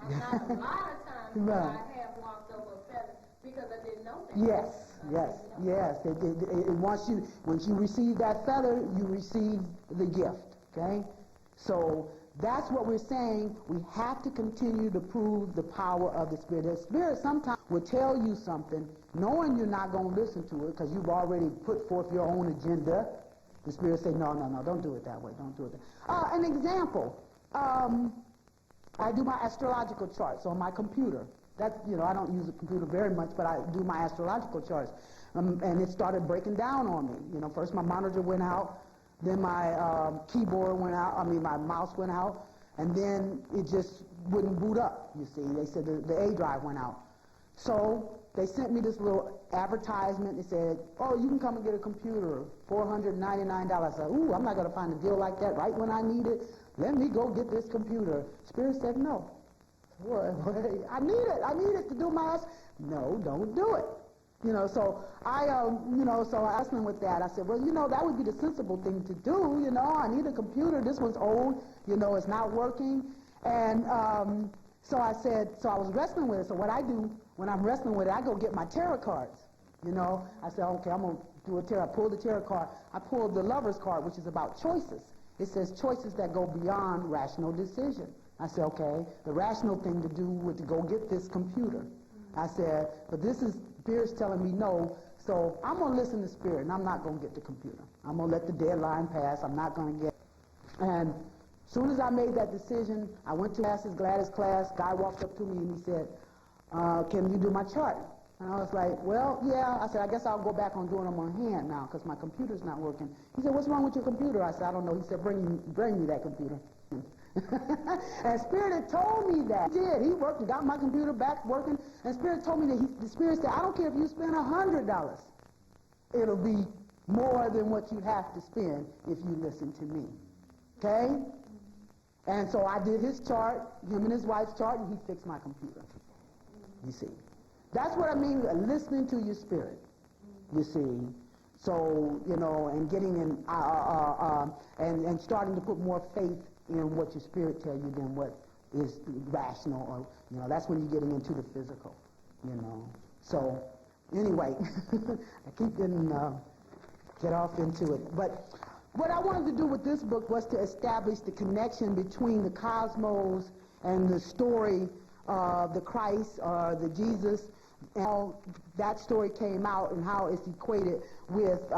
G: not a lot of times, but I have walked over a feather because I didn't know that.
F: Yes. Once you receive that feather, you receive the gift, okay? So that's what we're saying. We have to continue to prove the power of the Spirit. The Spirit sometimes will tell you something, knowing you're not going to listen to it because you've already put forth your own agenda. The Spirit say, no, don't do it that way. Don't do it that way. An example, I do my astrological charts on my computer. That's, you know, I don't use a computer very much, but I do my astrological charts. And it started breaking down on me. You know, first my monitor went out, then my keyboard went out, my mouse went out, and then it just wouldn't boot up, you see. They said the A drive went out. So they sent me this little advertisement. They said, oh, you can come and get a computer, $499. I said, ooh, I'm not going to find a deal like that right when I need it. Let me go get this computer. Spirit said, no. I need it to do my... No, don't do it. You know, so I asked him with that. I said, well, you know, that would be the sensible thing to do. You know, I need a computer. This one's old. You know, it's not working. And so I was wrestling with it. So what I do when I'm wrestling with it, I go get my tarot cards. You know, I said, okay, I'm going to do a tarot. I pulled the tarot card. I pulled the Lover's card, which is about choices. It says choices that go beyond rational decision. I said, okay. The rational thing to do would to go get this computer. I said, but this is, Spirit's telling me no, so I'm going to listen to Spirit, and I'm not going to get the computer. I'm going to let the deadline pass. I'm not going to get it. And as soon as I made that decision, I went to Gladys' class. Guy walked up to me and he said, can you do my chart? And I was like, well, yeah. I said, I guess I'll go back on doing them on hand now because my computer's not working. He said, what's wrong with your computer? I said, I don't know. He said, bring me that computer. And Spirit had told me that. He did. He worked and got my computer back working. And Spirit told me that the Spirit said, I don't care if you spend $100. It'll be more than what you have to spend if you listen to me. Okay? And so I did his chart, him and his wife's chart, and he fixed my computer. You see. That's what I mean, listening to your Spirit. You see. So, you know, and getting in, and starting to put more faith in what your Spirit tells you than what is rational, or, you know, that's when you're getting into the physical, you know. So, anyway, I keep getting, get off into it. But what I wanted to do with this book was to establish the connection between the cosmos and the story of the Christ, or the Jesus, and how that story came out and how it's equated with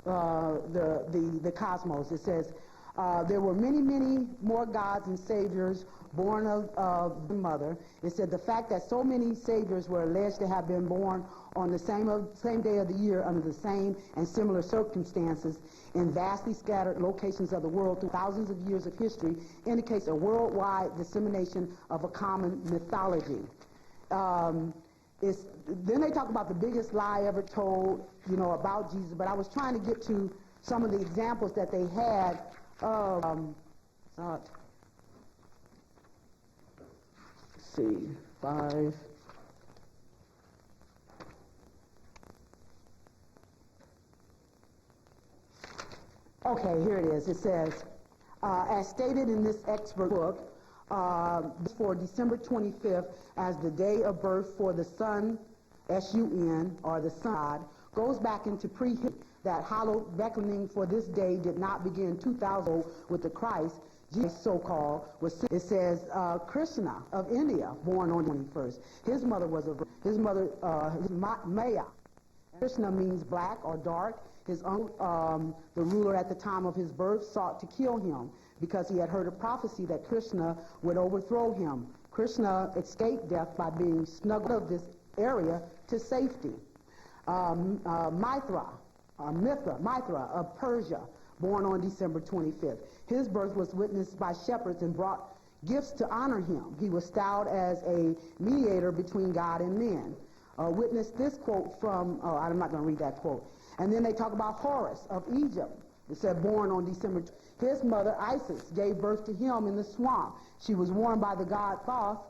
F: the cosmos. It says, there were many, many more gods and saviors born of the mother. It said the fact that so many saviors were alleged to have been born on the same day of the year under the same and similar circumstances in vastly scattered locations of the world through thousands of years of history indicates a worldwide dissemination of a common mythology. Then they talk about the biggest lie ever told, you know, about Jesus, but I was trying to get to some of the examples that they had of, let's see, 5. Okay, here it is. It says, as stated in this expert book, for December 25th as the day of birth for the Sun, S-U-N, or the Sun God, goes back into pre-history. That hallowed reckoning for this day did not begin 2,000 with the Christ, Jesus so-called. It says Krishna of India, born on the 21st. His mother was Myrah. Krishna means black or dark. His uncle, the ruler at the time of his birth, sought to kill him because he had heard a prophecy that Krishna would overthrow him. Krishna escaped death by being snuggled out of this area to safety. Myrah of Persia, born on December 25th. His birth was witnessed by shepherds and brought gifts to honor him. He was styled as a mediator between God and men. Witness this quote from, I'm not going to read that quote. And then they talk about Horus of Egypt. It said born on December. His mother Isis gave birth to him in the swamp. She was warned by the god Thoth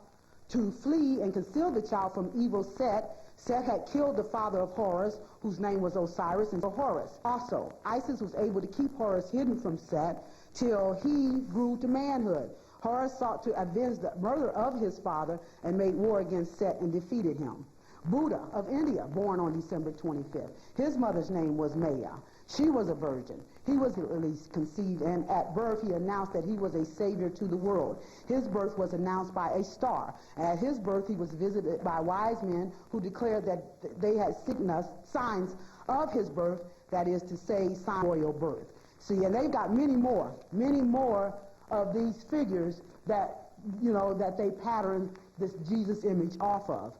F: to flee and conceal the child from evil Set. Set had killed the father of Horus, whose name was Osiris, and Horus. Also, Isis was able to keep Horus hidden from Set till he grew to manhood. Horus sought to avenge the murder of his father and made war against Set and defeated him. Buddha of India, born on December 25th. His mother's name was Myrah. She was a virgin. He was at least conceived, and at birth he announced that he was a savior to the world. His birth was announced by a star. At his birth he was visited by wise men who declared that they had signs of his birth, that is to say, signs of royal birth. See, and they've got many more of these figures that, you know, that they pattern this Jesus image off of.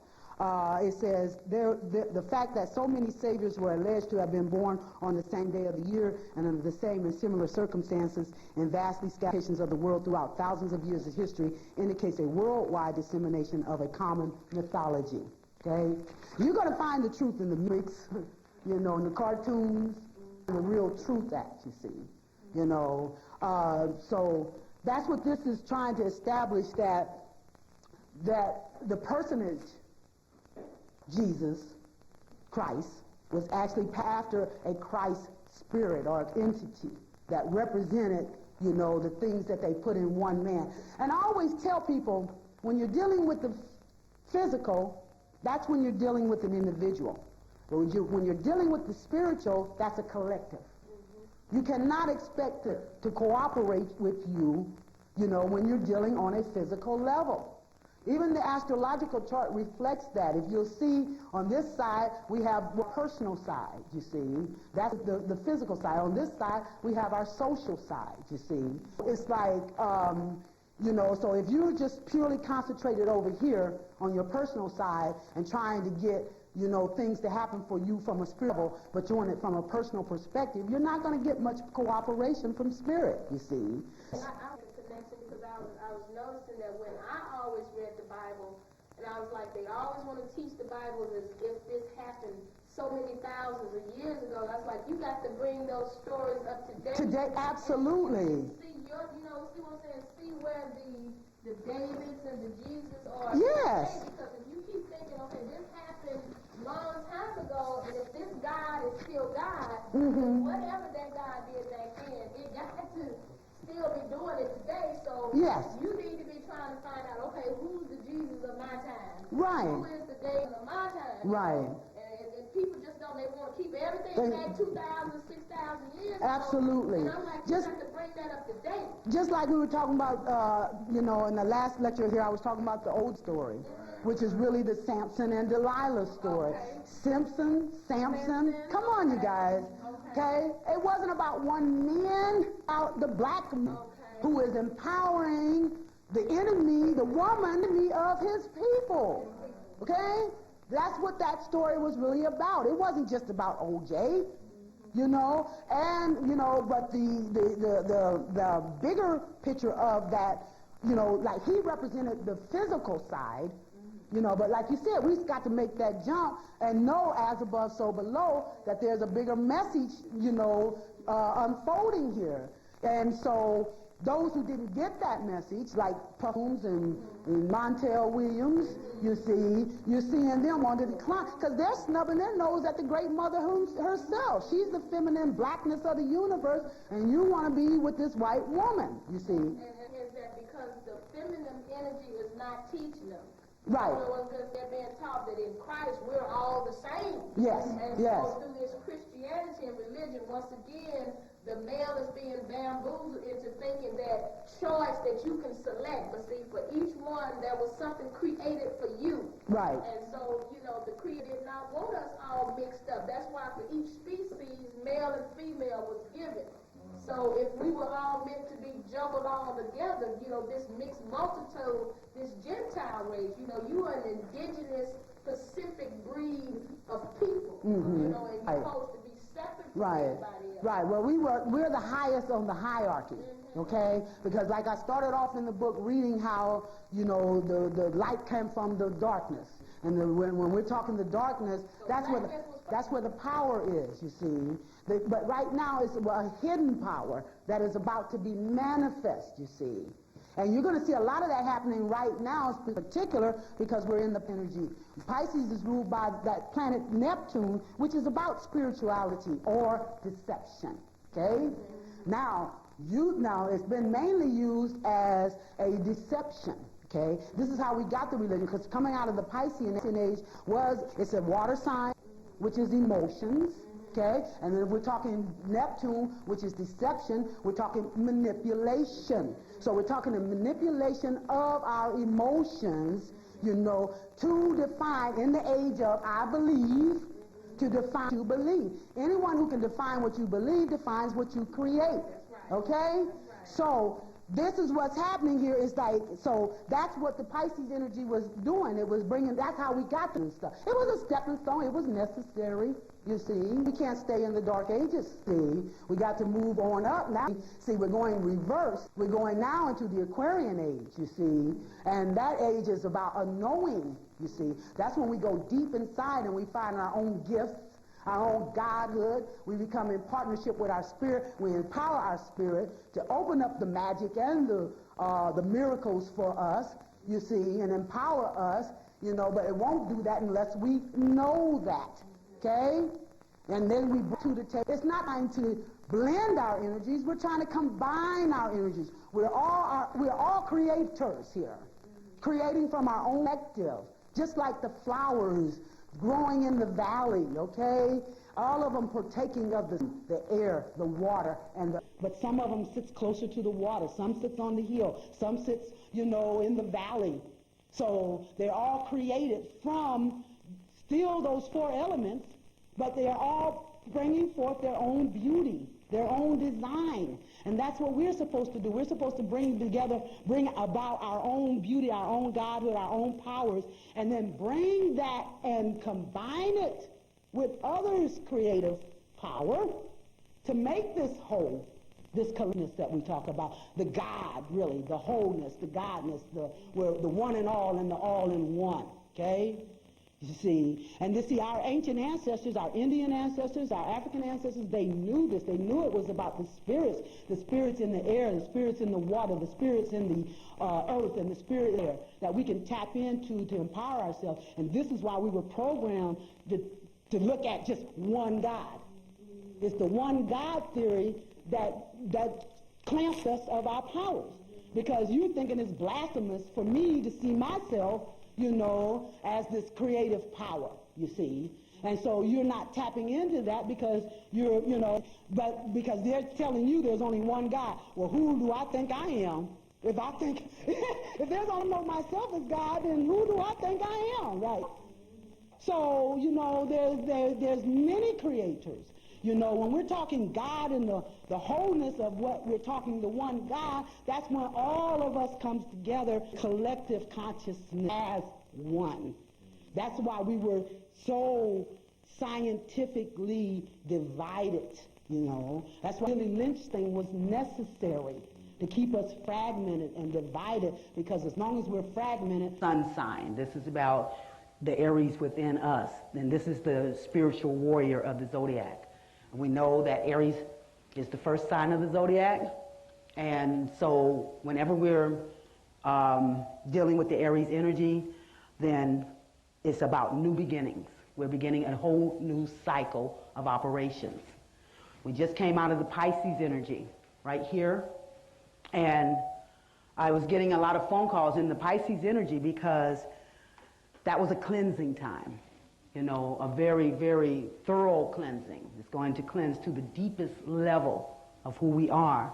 F: It says the fact that so many saviors were alleged to have been born on the same day of the year and under the same and similar circumstances in vastly scattered locations of the world throughout thousands of years of history indicates a worldwide dissemination of a common mythology. Okay, you're going to find the truth in the mix, you know, in the cartoons, and the real truth at, you see, you know. So that's what this is trying to establish, that the personage Jesus Christ was actually after a Christ spirit or entity that represented, you know, the things that they put in one man. And I always tell people, when you're dealing with the physical, that's when you're dealing with an individual. But when you're dealing with the spiritual, that's a collective. You cannot expect to cooperate with you, you know, when you're dealing on a physical level. Even the astrological chart reflects that. If you'll see on this side, we have the personal side, you see. That's the physical side. On this side, we have our social side, you see. It's like, you know, so if you're just purely concentrated over here on your personal side and trying to get, you know, things to happen for you from a spiritual, but doing it from a personal perspective, you're not going to get much cooperation from spirit, you see.
G: Because I was noticing that when I always read the Bible, and I was like, they always want to teach the Bible as if this happened so many thousands of years ago. I was like, you got to bring those stories up to date.
F: Today, absolutely.
G: See your, you know, see what I'm saying? See where the Davids and the Jesus are.
F: Yes.
G: Today, because if you keep thinking, okay, this happened long time ago, and if this God is still God, then whatever that God did back then, it got to still be doing it today. So
F: yes,
G: you need to be trying to find out, okay, who's the Jesus of my time?
F: Right.
G: Who is the David of my time?
F: Right.
G: And people just don't, they want to keep everything back 2,000, 6,000 years ago.
F: Absolutely.
G: And I'm like, you have to bring that up to date.
F: Just like we were talking about, you know, in the last lecture here, I was talking about the old story, which is really the Samson and Delilah story.
G: Okay.
F: Samson, come on, you guys. Okay? It wasn't about one man, about the black man who is empowering the enemy, the woman, enemy of his people. Okay? That's what that story was really about. It wasn't just about OJ, you know, and, you know, but the bigger picture of that, you know, like he represented the physical side, you know, but like you said, we've got to make that jump and know as above, so below, that there's a bigger message, you know, unfolding here. And so those who didn't get that message, like Puffs and Montel Williams, you see, you're seeing them on the decline because they're snubbing their nose at the great mother herself. She's the feminine blackness of the universe, and you want to be with this white woman, you see.
G: And is that because the feminine energy is not teaching them?
F: Right.
G: Because they're being taught that in Christ we're all the same.
F: Yes.
G: And so through this Christianity and religion, once again, the male is being bamboozled into thinking that choice that you can select. But see, for each one, there was something created for you.
F: Right.
G: And so, you know, the Creator did not want us all mixed up. That's why for each species, male and female was given. So if we were all meant to be jumbled all together, you know, this mixed multitude, this Gentile race, you know, you are an indigenous Pacific breed of people, you know, and you're supposed to be separate from everybody else.
F: Right. Well, we're the highest on the hierarchy, okay? Because like I started off in the book reading how, you know, the light came from the darkness. And when we're talking the darkness, that's where the power is, you see. But right now it's a hidden power that is about to be manifest, you see. And you're going to see a lot of that happening right now, in particular, because we're in the energy. Pisces is ruled by that planet Neptune, which is about spirituality or deception, okay? Now it's been mainly used as a deception. Okay, this is how we got the religion, because coming out of the Piscean age it's a water sign, which is emotions, okay? And then if we're talking Neptune, which is deception, we're talking manipulation. So we're talking the manipulation of our emotions, you know, to define, in the age of I believe, to define what you believe. Anyone who can define what you believe defines what you create, okay? So this is what's happening here. Is like, so that's what the Pisces energy was doing. It was bringing, that's how we got this stuff. It was a stepping stone. It was necessary, you see. We can't stay in the dark ages, see. We got to move on up now. See, we're going reverse. We're going now into the Aquarian age, you see. And that age is about a knowing, you see. That's when we go deep inside and we find our own gifts, our own godhood. We become in partnership with our spirit. We empower our spirit to open up the magic and the miracles for us, you see, and empower us, you know, but it won't do that unless we know that, okay? And then we bring to the table. It's not trying to blend our energies. We're trying to combine our energies. We're all creators here, creating from our own collective, just like the flowers, growing in the valley, okay? All of them partaking of the air, the water, but some of them sits closer to the water. Some sits on the hill. Some sits, in the valley. So they're all created from still those four elements, but they are all bringing forth their own beauty, their own design. And that's what we're supposed to do. We're supposed to bring about our own beauty, our own godhood, our own powers, and then bring that and combine it with others' creative power to make this whole, this colorness that we talk about, the God, really, the wholeness, the godness, the one and all and the all in one, okay? You see, and our ancient ancestors, our Indian ancestors, our African ancestors, they knew this. They knew it was about the spirits in the air, the spirits in the water, the spirits in the earth, and the spirit there that we can tap into to empower ourselves. And this is why we were programmed to look at just one God. It's the one God theory that clamps us of our powers. Because you're thinking it's blasphemous for me to see myself, as this creative power, you see. And so you're not tapping into that because but because they're telling you there's only one God. Well, who do I think I am? If there's only myself as God, then who do I think I am, right? So, there's many creators. When we're talking God and the wholeness of what we're talking, the one God, that's when all of us comes together, collective consciousness as one. That's why we were so scientifically divided, That's why the Lynch thing was necessary, to keep us fragmented and divided, because as long as we're fragmented... Sun sign. This is about the Aries within us, and this is the spiritual warrior of the zodiac. We know that Aries is the first sign of the zodiac, and so whenever we're dealing with the Aries energy, then it's about new beginnings. We're beginning a whole new cycle of operations. We just came out of the Pisces energy right here, and I was getting a lot of phone calls in the Pisces energy because that was a cleansing time. A very, very thorough cleansing. It's going to cleanse to the deepest level of who we are.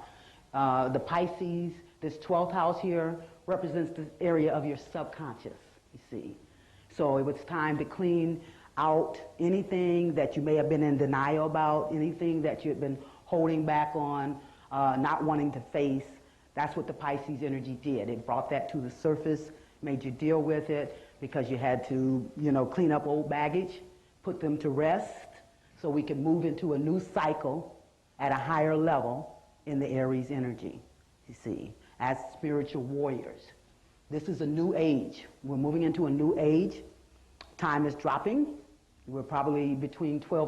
F: The Pisces, this 12th house here, represents the area of your subconscious, you see. So it was time to clean out anything that you may have been in denial about, anything that you had been holding back on, not wanting to face. That's what the Pisces energy did. It brought that to the surface, made you deal with it, because you had to, clean up old baggage, put them to rest, so we can move into a new cycle at a higher level in the Aries energy, you see, as spiritual warriors. This is a new age. We're moving into a new age. Time is dropping. We're probably between 12